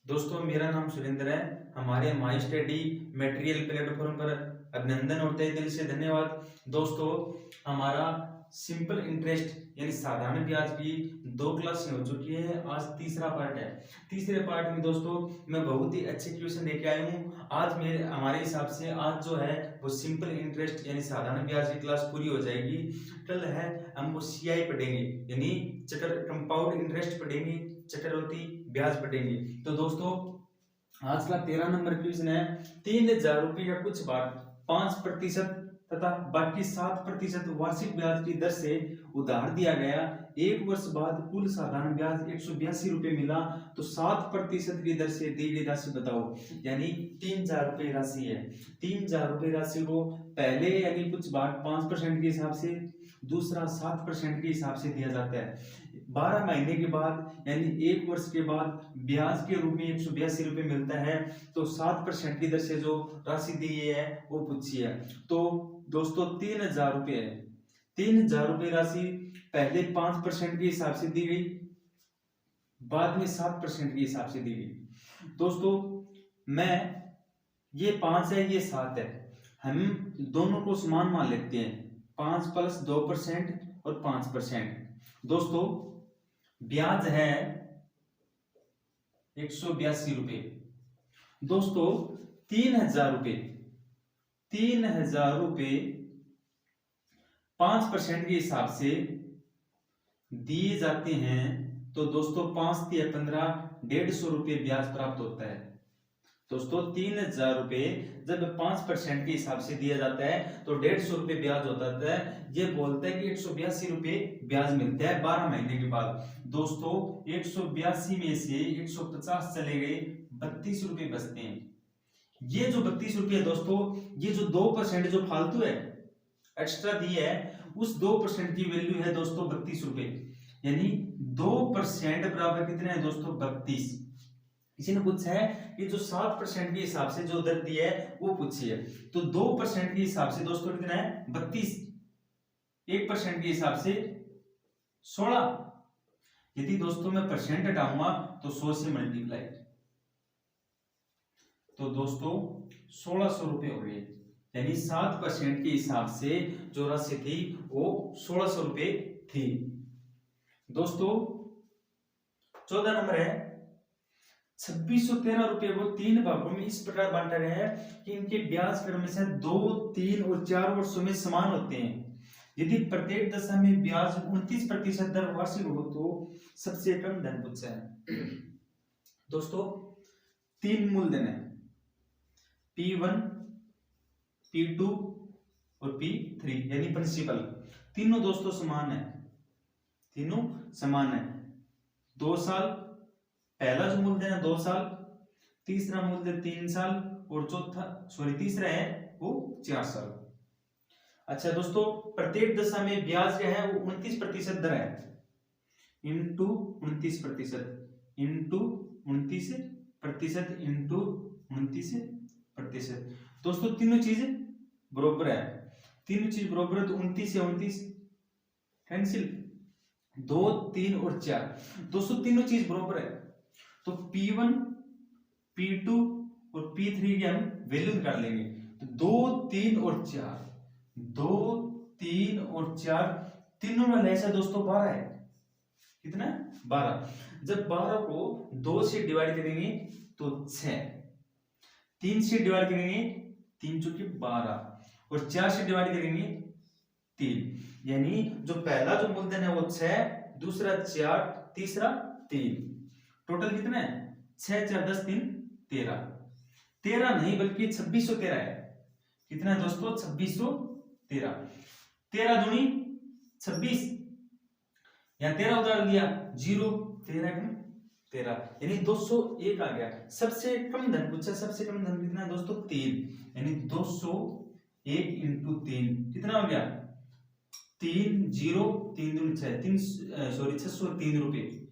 दोस्तों मेरा नाम सुरेंद्र है। हमारे माई स्टडी मटेरियल प्लेटफॉर्म पर अभिनंदन और तहे दिल से धन्यवाद। दोस्तों हमारा सिंपल इंटरेस्ट यानी साधारण ब्याज की 2 क्लास हो चुकी है। आज तीसरा पार्ट है। तीसरे पार्ट में दोस्तों मैं बहुत ही अच्छे क्वेश्चन लेके आया हूँ। आज मेरे हमारे हिसाब से आज जो है वो सिंपल इंटरेस्ट यानी साधारण ब्याज की क्लास पूरी हो जाएगी। कल है हम वो CI पढ़ेंगे यानी कंपाउंड इंटरेस्ट पढ़ेंगे, चक्रवृद्धि ब्याज पढ़ेंगे। तो दोस्तों आज का 13 नंबर क्वेश्चन है। 3,000 रुपये का कुछ भाग 5% तथा बाकी 7% वार्षिक ब्याज की दर से उधार दिया गया। एक वर्ष बाद कुल साधारण ब्याज 182 रुपये मिला तो 7% की दर से दी गई राशि बताओ। यानी 3,000 रुपये राशि है। 3,000 रुपये राशि को पहले यानी कुछ भाग 5% के हिसाब से, दूसरा 7% के हिसाब से दिया जाता है। 12 महीने के बाद यानी एक वर्ष के बाद ब्याज के रूप में 182 रुपये मिलता है। तो 7% की दर से जो राशि दी है वो पूछी है। तो दोस्तों 3,000 रुपये है। 3,000 रुपये राशि पहले 5% के हिसाब से दी गई, बाद में 7% के हिसाब से दी गई। दोस्तों मैं ये 5 है, ये 7 है, हम दोनों को समान मान लेते हैं। 5 + 2% और 5%। दोस्तों ब्याज है 182 रुपये। दोस्तों 3,000 रुपये 5% के हिसाब से दिए जाते हैं। तो दोस्तों 5 × 15 150 रुपये ब्याज प्राप्त होता है। दोस्तों 3,000 रुपये जब 5% के हिसाब से दिया जाता है तो 150 रुपये ब्याज होता है। ये बोलता है कि 182 रुपये ब्याज मिलता है 12 महीने के बाद। दोस्तों 182 में से 150 चले गए, 32 रुपये बचते हैं। ये जो 32 रुपये दोस्तों, ये जो 2% जो फालतू है एक्स्ट्रा दी है, उस 2% की वैल्यू है दोस्तों 32 रुपये। यानी 2% बराबर कितने हैं दोस्तों 32। किसी ने पूछा है कि जो 7% के हिसाब से जो दर दी है वो पूछी है। तो 2% के हिसाब से दोस्तों कितना है 32, 1% के हिसाब से 16। यदि दोस्तों मैं परसेंट हटाऊंगा तो 100 से मल्टीप्लाई, तो दोस्तों 1,600 रुपये हो गए। यानी 7% के हिसाब से जो राशि थी वो 1,600 रुपये थी। दोस्तों 14 नंबर है। 2,613 रुपये को 3 भागों में इस प्रकार बांटा गया है कि इनके ब्याज क्रमशः 2, 3 और 4 वर्षों में समान होते हैं। यदि प्रत्येक दशा में ब्याज 29% दर वार्षिक हो तो सबसे कम धन पूछा है। दोस्तों 3 मूलधन है, P1, P2 और P3 यानी प्रिंसिपल। तीनों दोस्तों समान है, तीनों समान है। 2 साल पहला जो मूलधन है 2 साल, तीसरा मूलधन 3 साल और तीसरा है वो 4 साल। अच्छा दोस्तों प्रत्येक दशा में ब्याज क्या है वो 29% दर है, इंटू 29% इंटू 29% इंटू 29%। दोस्तों तीनों चीज बराबर है, तीनों चीज बराबर है तो 29 से 29 कैंसिल, 2, 3 और 4। दोस्तों तीनों चीज बराबर है तो P1, P2 और P3 की हम वैल्यू निकाल लेंगे। तो 2, 3 और 4, 2, 3 और 4 तीनों में लैसा दोस्तों 12 है। कितना 12। जब 12 को 2 से डिवाइड करेंगे तो 6, 3 से डिवाइड करेंगे 3 चौके 12 और 4 से डिवाइड करेंगे 3। यानी जो पहला जो मूलधन है वो 6, दूसरा 4, तीसरा 3। टोटल कितना है 6, 4, 10, 3, 13। 13 नहीं बल्कि 2613 है। कितना है दोस्तों 2613। 13 दूनी 26, या 13 उधार लिया 0, 13 यानी 201 आ गया। सबसे कम धन पूछा, सबसे कम धन कितना है दोस्तों 3। यानी 201 इंटू 3 कितना हो गया 3, 0, 3 दूनी 6, 603 रुपये।